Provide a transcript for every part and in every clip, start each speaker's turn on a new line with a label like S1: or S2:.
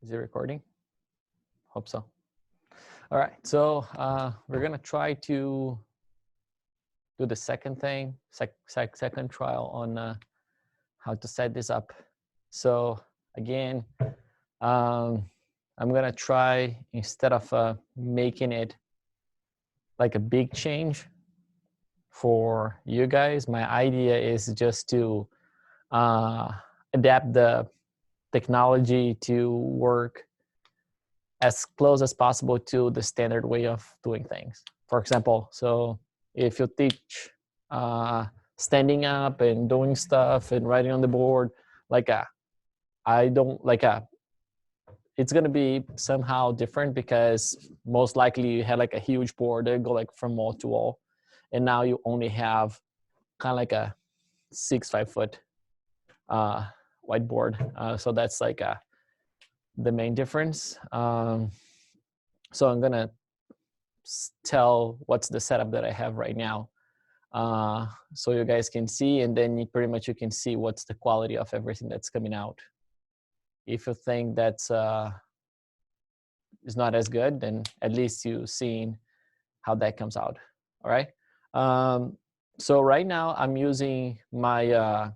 S1: Is it recording? Hope so. All right, so we're gonna try to do the second thing, second trial on how to set this up. So again, I'm gonna try, instead of making it like a big change for you guys, my idea is just to adapt the technology to work as close as possible to the standard way of doing things. For example, so if you teach standing up and doing stuff and writing on the board, it's gonna be somehow different, because most likely you had like a huge board that go like from wall to wall, and now you only have kind of like a 5 foot whiteboard. So that's like the main difference. So I'm gonna tell what's the setup that I have right now, so you guys can see, and then you can see what's the quality of everything that's coming out. If you think that's is not as good, then at least you've seen how that comes out. All right. So right now I'm using my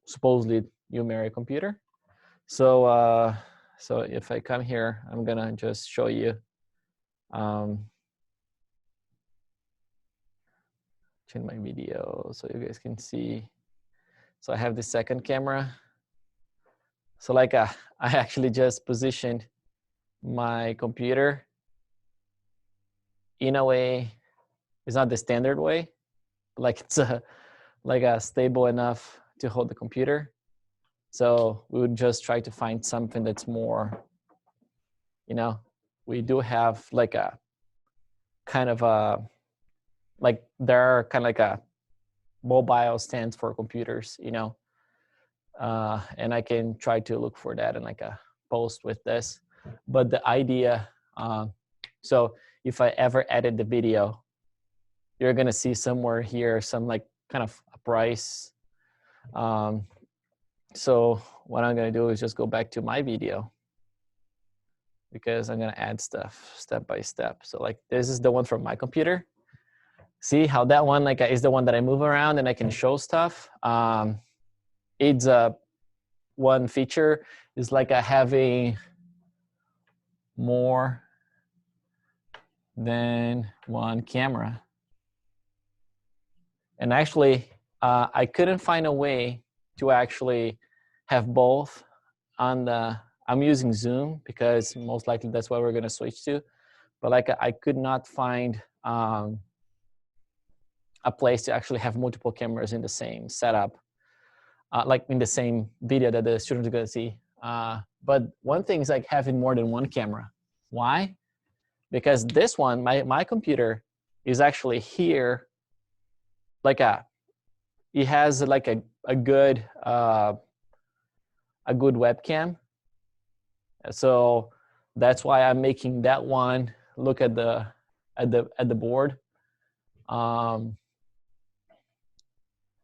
S1: supposedly numeric computer. So so if I come here, I'm gonna just show you. Change my video so you guys can see. So I have the second camera. So like I actually just positioned my computer in a way, it's not the standard way, but like it's like a stable enough to hold the computer. So we would just try to find something that's more, we do have like a kind of a, like there are kind of like a mobile stands for computers, and I can try to look for that in like a post with this. But the idea, so if I ever edit the video, you're gonna see somewhere here some like kind of a price. So what I'm gonna do is just go back to my video, because I'm gonna add stuff step by step. So like this is the one from my computer. See how that one like is the one that I move around and I can show stuff. It's one feature is like having more than one camera. And actually, I couldn't find a way to actually have both on the, I'm using Zoom because most likely that's what we're gonna switch to. But like I could not find a place to actually have multiple cameras in the same setup, like in the same video that the students are gonna see. But one thing is like having more than one camera. Why? Because this one, my computer is actually here, like it has like a good webcam. So that's why I'm making that one look at the board.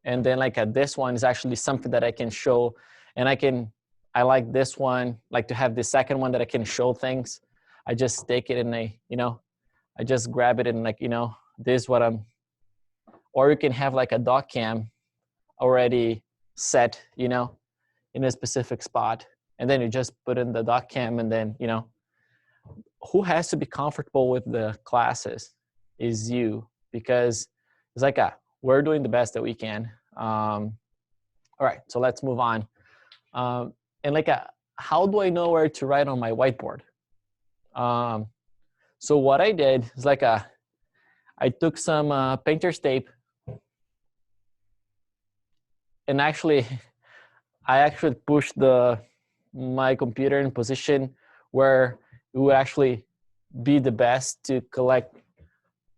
S1: And then like this one is actually something that I can show, and I like this one, like to have the second one that I can show things. I just stick it in I just grab it and like, this is what I'm, or you can have like a dock cam already set, in a specific spot. And then you just put in the dock cam, and then, who has to be comfortable with the classes is you, because it's like we're doing the best that we can. All right, so let's move on. And like how do I know where to write on my whiteboard? So what I did is like I took some painter's tape, and actually I actually pushed my computer in position where it would actually be the best to collect.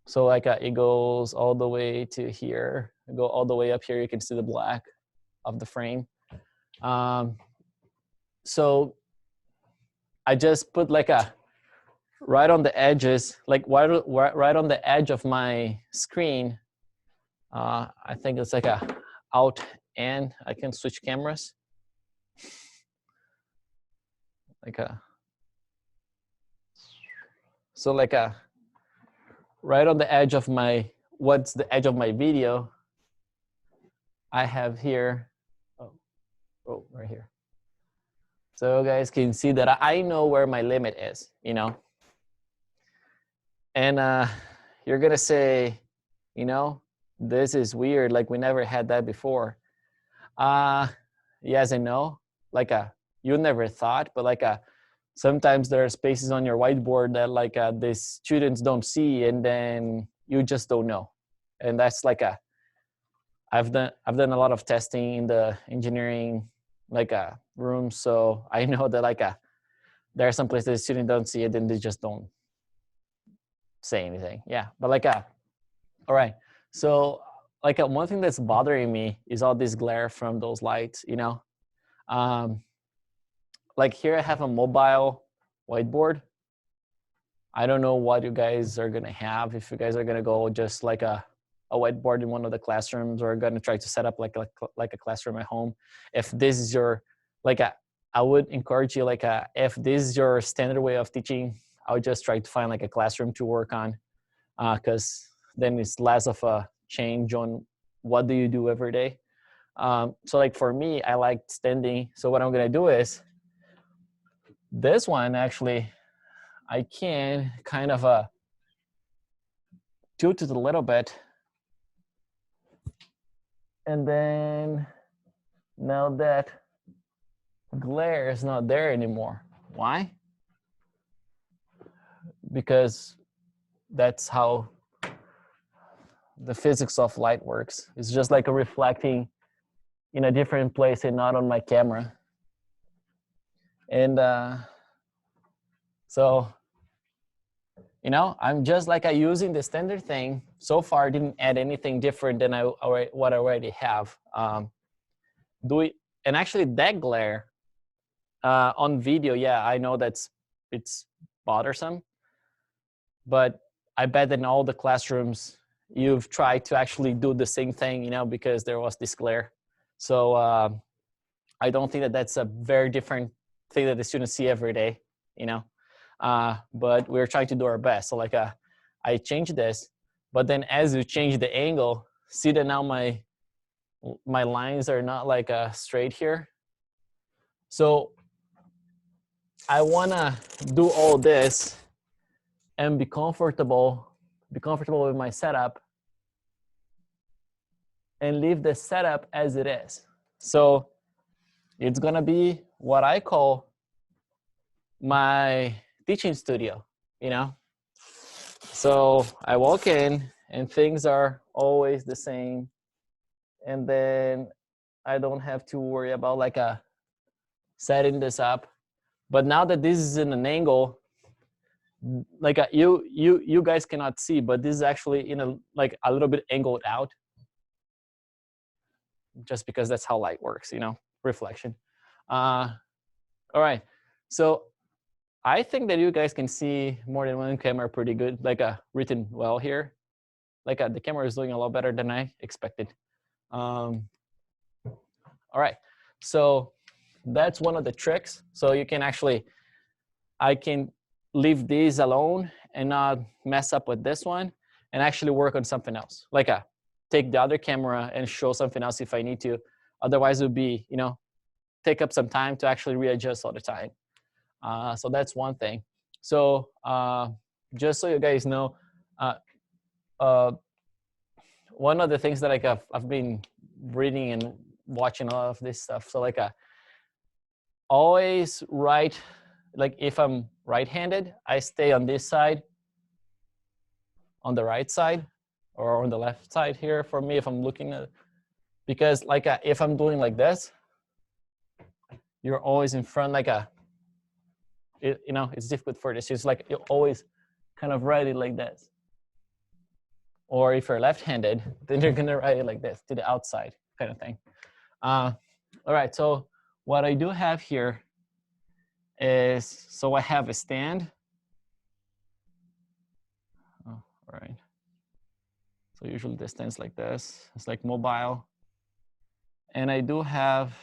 S1: So like it goes all the way to here, go all the way up here. You can see the black of the frame. So I just put like right on the edges, like right on the edge of my screen. I think it's like out, and I can switch cameras. like a, so like a, right on the edge of my, what's the edge of my video, I have here, oh, right here. So you guys can see that I know where my limit is, you know? And you're gonna say, you know, this is weird, like we never had that before. Yes and no. Like you never thought, but like sometimes there are spaces on your whiteboard that like the students don't see, and then you just don't know. And that's like I've done a lot of testing in the engineering like room, so I know that like there are some places the students don't see it and they just don't say anything. Yeah, but like all right. So like one thing that's bothering me is all this glare from those lights, you know. Like here I have a mobile whiteboard. I don't know what you guys are gonna have, if you guys are gonna go just like a whiteboard in one of the classrooms, or gonna try to set up like a classroom at home. If this is your, like I would encourage you, like if this is your standard way of teaching, I would just try to find like a classroom to work on, because then it's less of a change on what do you do every day. So like for me, I like standing. So what I'm gonna do is, this one actually, I can kind of tilt it a little bit. And then now that glare is not there anymore. Why? Because that's how the physics of light works. It's just like a reflecting in a different place and not on my camera. And so, you know, I'm just like using the standard thing. So far, didn't add anything different than what I already have. And actually that glare on video, yeah, I know it's bothersome, but I bet that in all the classrooms you've tried to actually do the same thing, you know, because there was this glare. So I don't think that that's a very different thing that the students see every day, you know. But we're trying to do our best. So like I changed this, but then as you change the angle, see that now my lines are not like straight here. So I wanna do all this and be comfortable with my setup and leave the setup as it is. So it's gonna be what I call my teaching studio, you know? So I walk in and things are always the same. And then I don't have to worry about like setting this up. But now that this is in an angle, like you guys cannot see, but this is actually in a little bit angled out, just because that's how light works, you know, reflection. All right, so I think that you guys can see more than one camera pretty good, like written well here. Like the camera is doing a lot better than I expected. All right, so that's one of the tricks. So you can actually, I can leave these alone and not mess up with this one and actually work on something else. Like take the other camera and show something else if I need to. Otherwise it would be, you know, take up some time to actually readjust all the time. So that's one thing. So just so you guys know, one of the things that like I've been reading and watching a lot of this stuff. So like always write, like if I'm right-handed, I stay on this side, on the right side, or on the left side here for me if I'm looking at, because like if I'm doing like this, you're always in front, like you know, it's difficult for this. It's like you're always kind of write it like this. Or if you're left-handed, then you're gonna write it like this, to the outside kind of thing. All right, so what I do have here is, so I have a stand. Oh, all right. So usually the stand's like this. It's like mobile. And I do have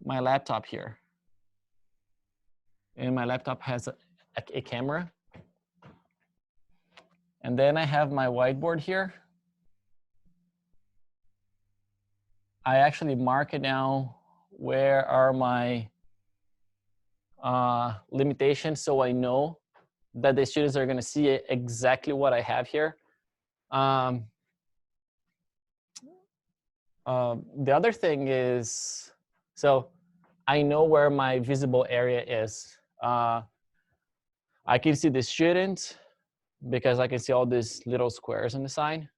S1: my laptop here. And my laptop has a camera. And then I have my whiteboard here. I actually mark it now. Where are my limitations, so I know that the students are going to see exactly what I have here. The other thing is, so I know where my visible area is. I can see the students because I can see all these little squares on the side.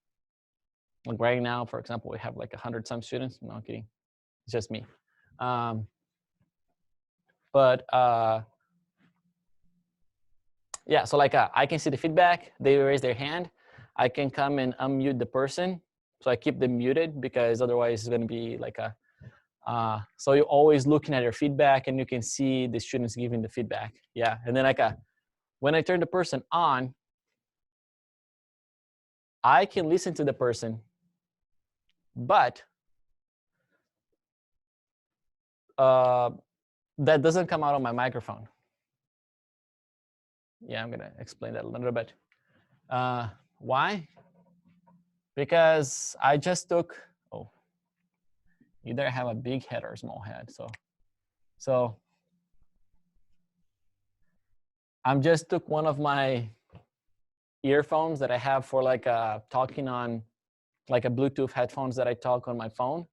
S1: Like right now, for example, we have like 100 some students. No, I'm kidding. It's just me. Yeah, so like I can see the feedback. They raise their hand. I can come and unmute the person. So I keep them muted because otherwise it's going to be like a, so you're always looking at your feedback and you can see the students giving the feedback. Yeah, and then like when I turn the person on, I can listen to the person, but that doesn't come out on my microphone. Yeah, I'm gonna explain that a little bit. Why? Because I just took, oh, either I have a big head or a small head. So I'm just took one of my earphones that I have for like talking on, like a Bluetooth headphones that I talk on my phone.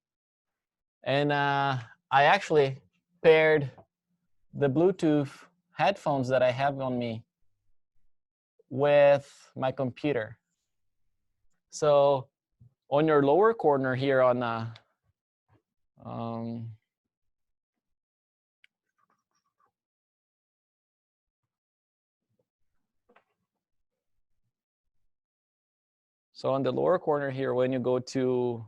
S1: And I actually paired the Bluetooth headphones that I have on me with my computer. So on your lower corner here on so on the lower corner here, when you go to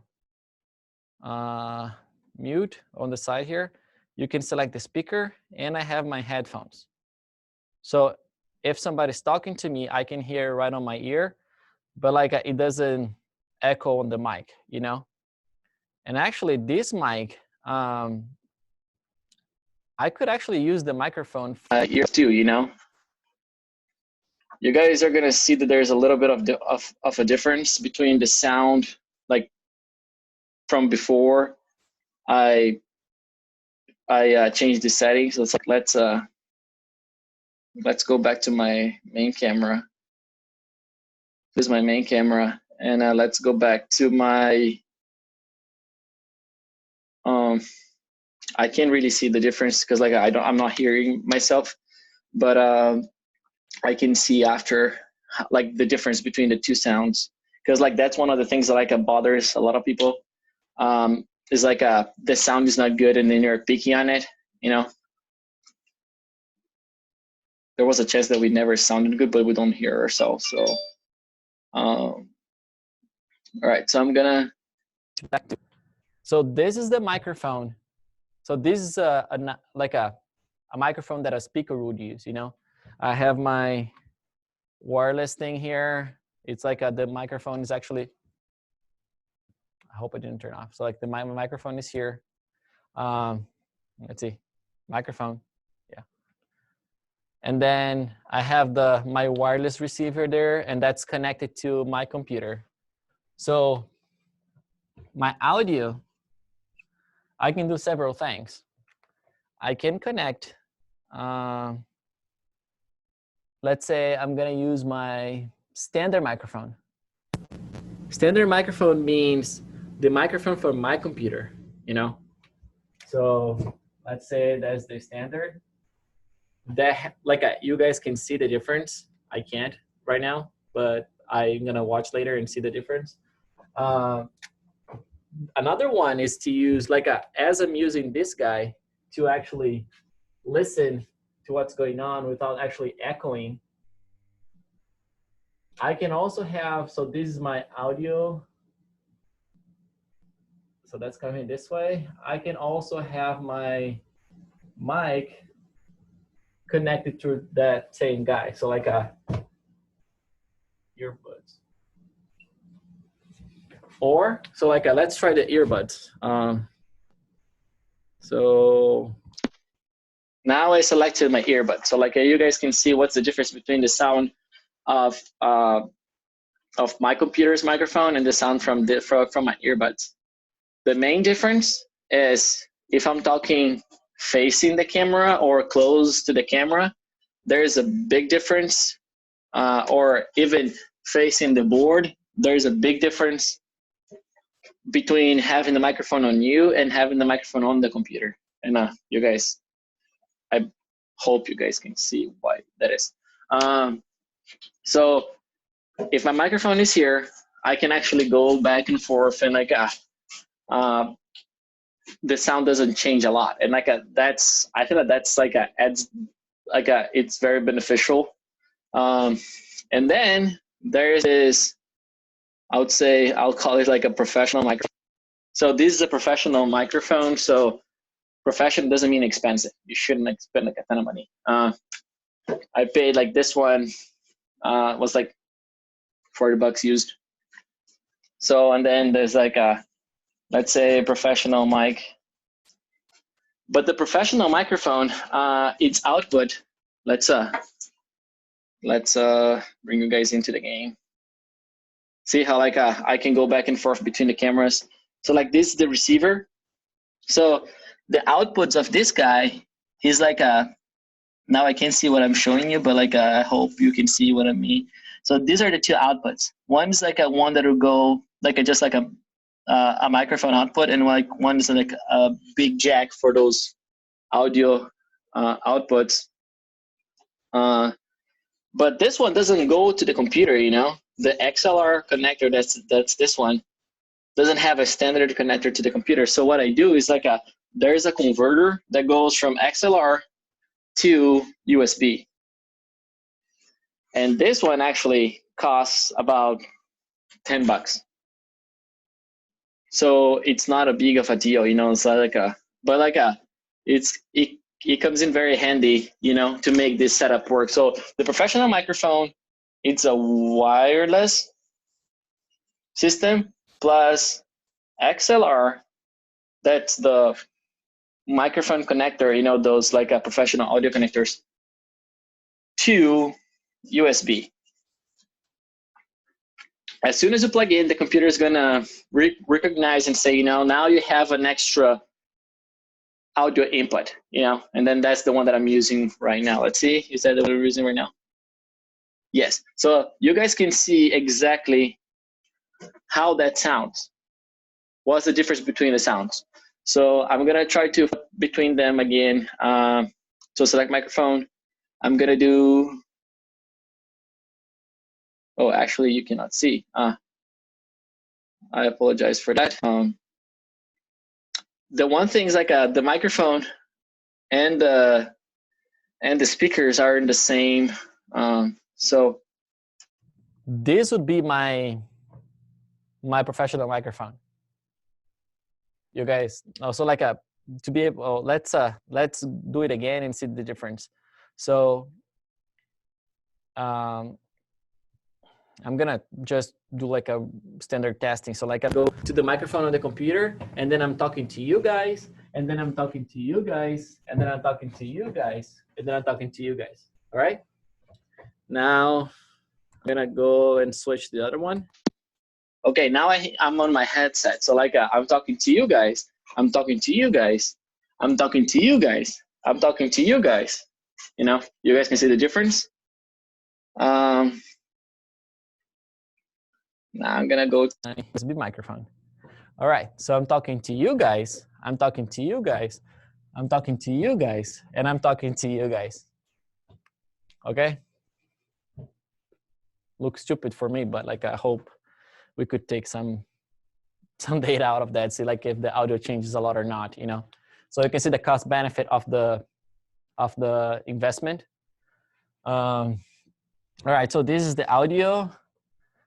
S1: mute on the side here, you can select the speaker, and I have my headphones. So if somebody's talking to me, I can hear right on my ear, but like it doesn't echo on the mic, you know? And actually this mic, I could actually use the microphone ear too, you know? You guys are gonna see that there's a little bit of a difference between the sound, like from before I changed the settings. So it's like, let's go back to my main camera. This is my main camera, and let's go back to my, I can't really see the difference because like I'm not hearing myself, but I can see after like the difference between the two sounds, because like that's one of the things that like bothers a lot of people, is like the sound is not good and then you're picking on it, you know. There was a chance that we never sounded good, but we don't hear ourselves. So all right, so I'm gonna back to, so this is the microphone. So this is like a microphone that a speaker would use, you know. I have my wireless thing here. It's like the microphone is actually, I hope I didn't turn off. So like my microphone is here. Let's see, microphone, yeah. And then I have my wireless receiver there, and that's connected to my computer. So my audio, I can do several things. I can connect, let's say I'm gonna use my standard microphone. Standard microphone means the microphone for my computer, you know? So let's say that's the standard. That, like you guys can see the difference. I can't right now, but I'm gonna watch later and see the difference. Another one is to use like as I'm using this guy to actually listen to what's going on without actually echoing. I can also have, so this is my audio. So that's coming this way. I can also have my mic connected to that same guy. So like earbuds. Or, so like let's try the earbuds. So
S2: now I selected my earbud. So like you guys can see what's the difference between the sound of my computer's microphone and the sound from my earbuds. The main difference is if I'm talking facing the camera or close to the camera, there's a big difference, or even facing the board, there's a big difference between having the microphone on you and having the microphone on the computer. And you guys, I hope you guys can see why that is. So if my microphone is here, I can actually go back and forth, and like the sound doesn't change a lot. And like that's, I feel that's like adds like it's very beneficial. And then there's this, I would say, I'll call it like a professional microphone. So this is a professional microphone. So professional doesn't mean expensive. You shouldn't spend like a ton of money. I paid like this one was like $40 used. So, and then there's like a, let's say, professional mic. But the professional microphone, its output, let's bring you guys into the game. See how like I can go back and forth between the cameras. So like this is the receiver. So the outputs of this guy, he's like now I can't see what I'm showing you, but like I hope you can see what I mean. So these are the two outputs. One's like a one that will go like just like a microphone output, and like one is like a big jack for those audio outputs. But this one doesn't go to the computer, you know. The XLR connector, that's this one, doesn't have a standard connector to the computer. So what I do is like there's a converter that goes from XLR to USB. And this one actually costs about $10. So it's not a big of a deal, you know. It's like it comes in very handy, you know, to make this setup work. So the professional microphone, it's a wireless system plus XLR. That's the microphone connector, you know, those like professional audio connectors, to USB. As soon as you plug in, the computer is gonna recognize and say, you know, now you have an extra audio input, you know, and then that's the one that I'm using right now. Let's see, is that what we're using right now? Yes. So you guys can see exactly how that sounds. What's the difference between the sounds? So I'm gonna try to between them again. So select microphone. I'm gonna do. Oh, actually, you cannot see. I apologize for that. The one thing is like the microphone and the speakers are in the same. So
S1: this would be my professional microphone. You guys also like to be able. Let's do it again and see the difference. So I'm gonna just do like a standard testing. So like I go to the microphone on the computer, and then I'm talking to you guys, and then I'm talking to you guys, and then I'm talking to you guys, and then I'm talking to you guys. All right. Now I'm gonna go and switch the other one.
S2: Okay, now I'm on my headset. So like I'm talking to you guys, I'm talking to you guys, I'm talking to you guys, I'm talking to you guys. You know, you guys can see the difference. Now I'm gonna go to
S1: USB microphone. All right, so I'm talking to you guys, I'm talking to you guys, I'm talking to you guys, and I'm talking to you guys. Okay? Looks stupid for me, but like I hope we could take some data out of that, see like if the audio changes a lot or not, you know. So you can see the cost benefit of the investment. All right, so this is the audio.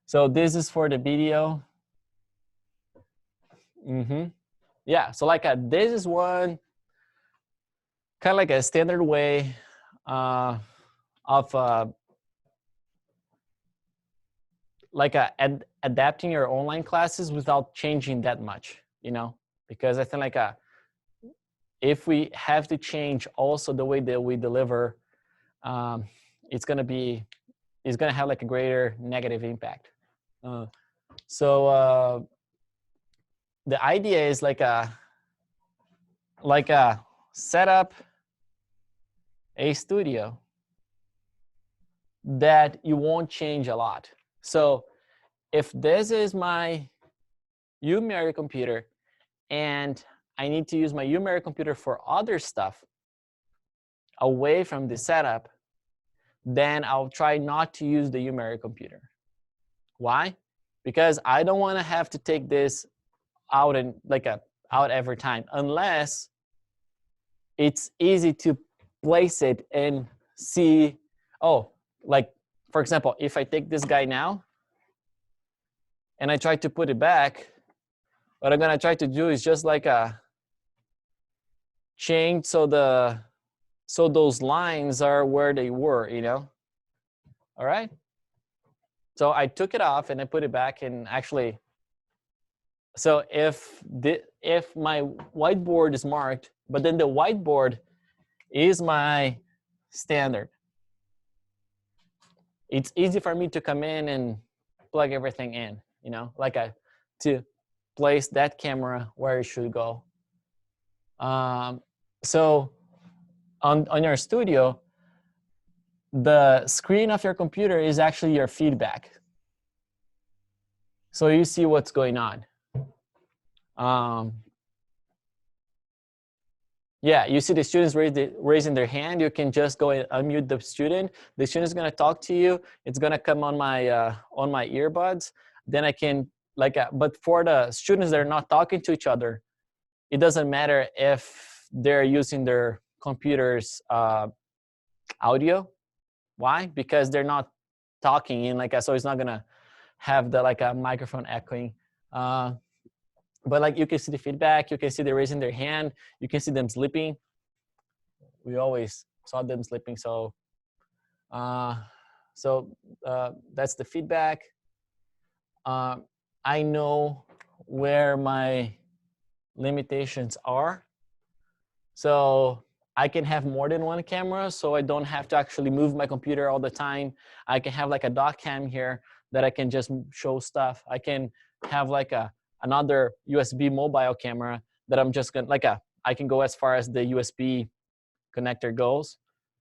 S1: So this is for the video. Yeah, so like this is one kind of like a standard way of like adapting your online classes without changing that much, you know, because I think like if we have to change also the way that we deliver, it's going to have like a greater negative impact. So the idea is like a set up a studio that you won't change a lot. So if this is my UMary computer and I need to use my UMary computer for other stuff away from the setup, then I'll try not to use the UMary computer. Why? Because I don't want to have to take this out and out every time, unless it's easy to place it and see, oh, like for example, if I take this guy now and I try to put it back, what I'm gonna try to do is just like a change so those lines are where they were, you know? All right. So I took it off and I put it back, and actually, so if my whiteboard is marked, but then the whiteboard is my standard, it's easy for me to come in and plug everything in, you know, to place that camera where it should go. So on your studio, the screen of your computer is actually your feedback. So you see what's going on. Yeah, you see the students raising their hand. You can just go and unmute the student. The student is going to talk to you. It's going to come on my earbuds. Then I can but for the students that are not talking to each other, it doesn't matter if they're using their computer's audio. Why? Because they're not talking in so it's not going to have the a microphone echoing. But you can see the feedback, you can see they're raising their hand, you can see them sleeping. We always saw them sleeping, so that's the feedback. I know where my limitations are, so I can have more than one camera, so I don't have to actually move my computer all the time. I can have a dock cam here that I can just show stuff. I can have another USB mobile camera that I'm just gonna I can go as far as the USB connector goes.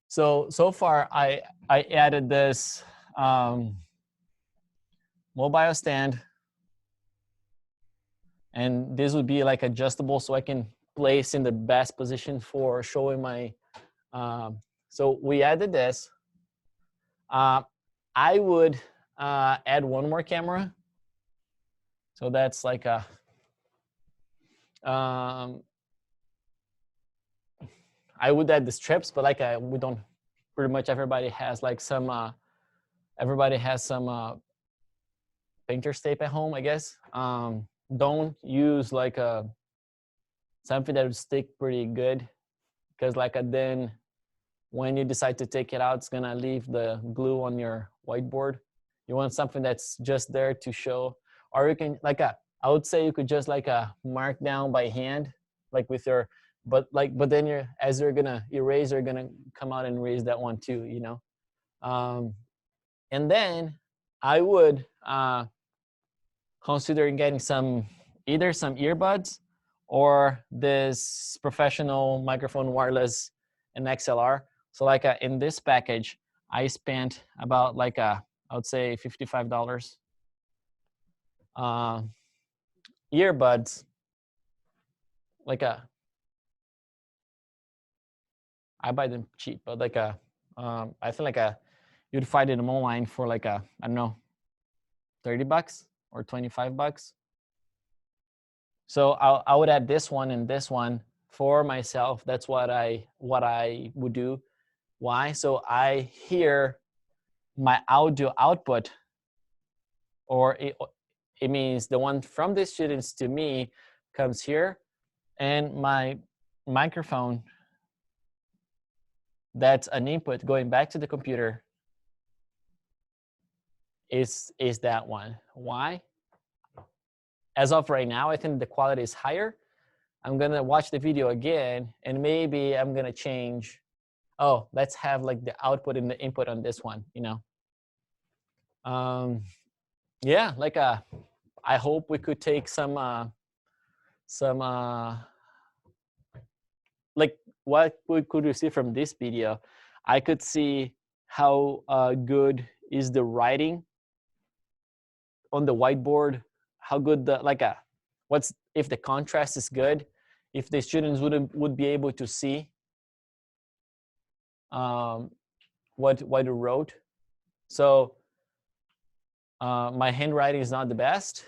S1: So far I added this mobile stand, and this would be adjustable, so I can place in the best position for showing my. So we added this. I would add one more camera. So that's I would add the strips, but we don't. Pretty much everybody has some. Everybody has some painter's tape at home, I guess. Don't use something that would stick pretty good, because then when you decide to take it out, it's gonna leave the glue on your whiteboard. You want something that's just there to show, or you can I would say you could just mark down by hand, with your, but then as you're gonna erase, you're gonna come out and erase that one too, you know. And then I would consider getting either some earbuds or this professional microphone wireless and XLR. So in this package, I spent about I would say $55. Earbuds, I buy them cheap, but I feel you'd find it online for I don't know, $30 or $25. So I would add this one and this one for myself. That's what I would do. Why? So I hear my audio output, or it means the one from the students to me comes here, and my microphone, that's an input going back to the computer, is that one. Why? As of right now, I think the quality is higher. I'm gonna watch the video again, and maybe I'm gonna change. Oh, let's have like the output and the input on this one, you know. Yeah, like I hope we could take some like what we could see from this video. I could see how good is the writing on the whiteboard, how good the what's if the contrast is good, if the students would be able to see what you wrote. So my handwriting is not the best,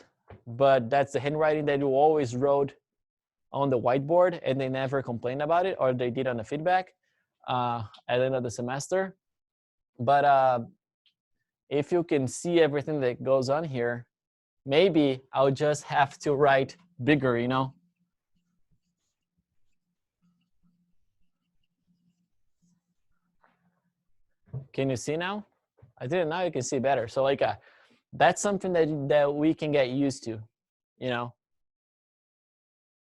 S1: but that's the handwriting that you always wrote on the whiteboard, and they never complained about it, or they did on the feedback at the end of the semester. But if you can see everything that goes on here, maybe I'll just have to write bigger, you know. Can you see now? I didn't. Now you can see better. So like that's something that we can get used to, you know.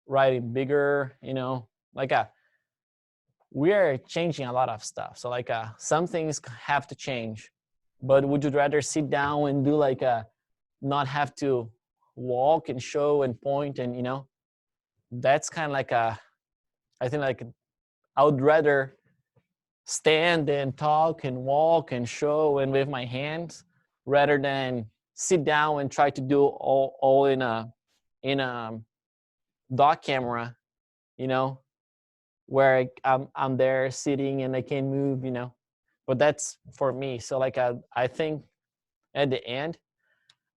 S1: Writing bigger, you know, like we are changing a lot of stuff. So like some things have to change, but would you rather sit down and do like not have to walk and show and point, and you know, that's kind of like I think like I would rather stand and talk and walk and show and with my hands rather than sit down and try to do all in a dock camera, you know, where I'm there sitting and I can move, you know. But that's for me. So like I think at the end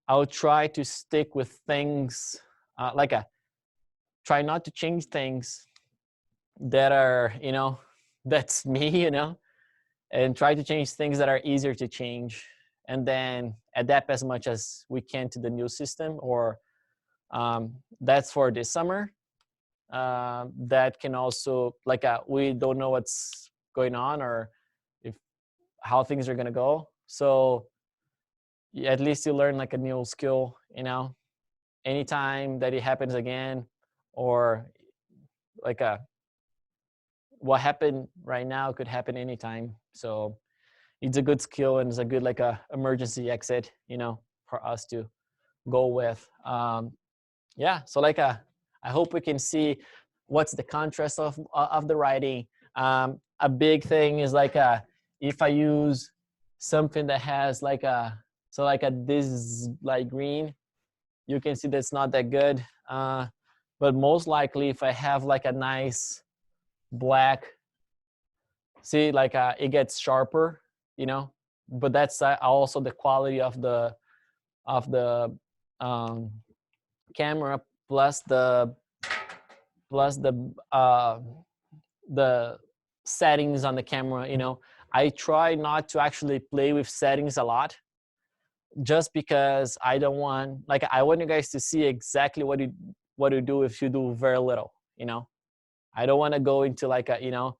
S1: I'll try to stick with things try not to change things that are, you know, that's me, you know, and try to change things that are easier to change, and then adapt as much as we can to the new system. Or that's for this summer. That can also like we don't know what's going on or if how things are going to go, so at least you learn like a new skill, you know, anytime that it happens again, or like what happened right now could happen anytime. So it's a good skill, and it's a good like a emergency exit, you know, for us to go with. Yeah, so like I hope we can see what's the contrast of the writing. A big thing is like if I use something that has like this light green, you can see that's not that good. But most likely if I have like a nice black, see like it gets sharper, you know. But that's also the quality of the camera plus the settings on the camera, you know. I try not to actually play with settings a lot, just because I don't want, like, I want you guys to see exactly what you do if you do very little, you know. I don't want to go into like a, you know,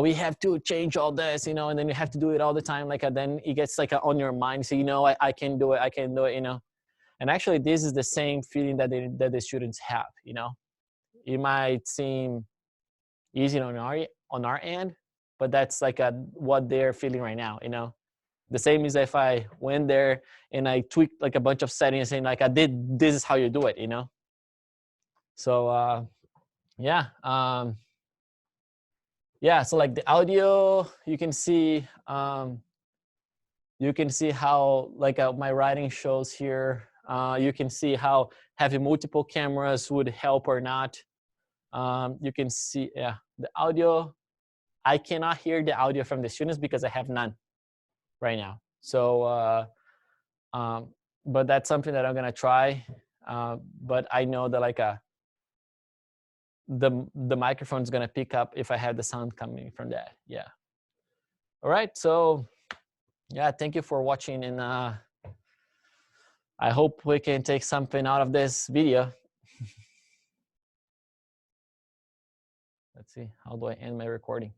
S1: we have to change all this, you know, and then you have to do it all the time. Like then it gets like on your mind. So, you know, I can do it, you know. And actually this is the same feeling that the students have, you know. It might seem easy on our end, but that's like what they're feeling right now, you know. The same as if I went there and I tweaked like a bunch of settings and like this is how you do it, you know. So yeah, yeah. So like the audio, you can see how like my writing shows here. You can see how having multiple cameras would help or not. You can see, yeah, the audio. I cannot hear the audio from the students because I have none right now. So, but that's something that I'm gonna try. But I know that like the microphone is gonna pick up if I have the sound coming from that. Yeah. All right. So yeah, thank you for watching, and I hope we can take something out of this video. Let's see, how do I end my recording?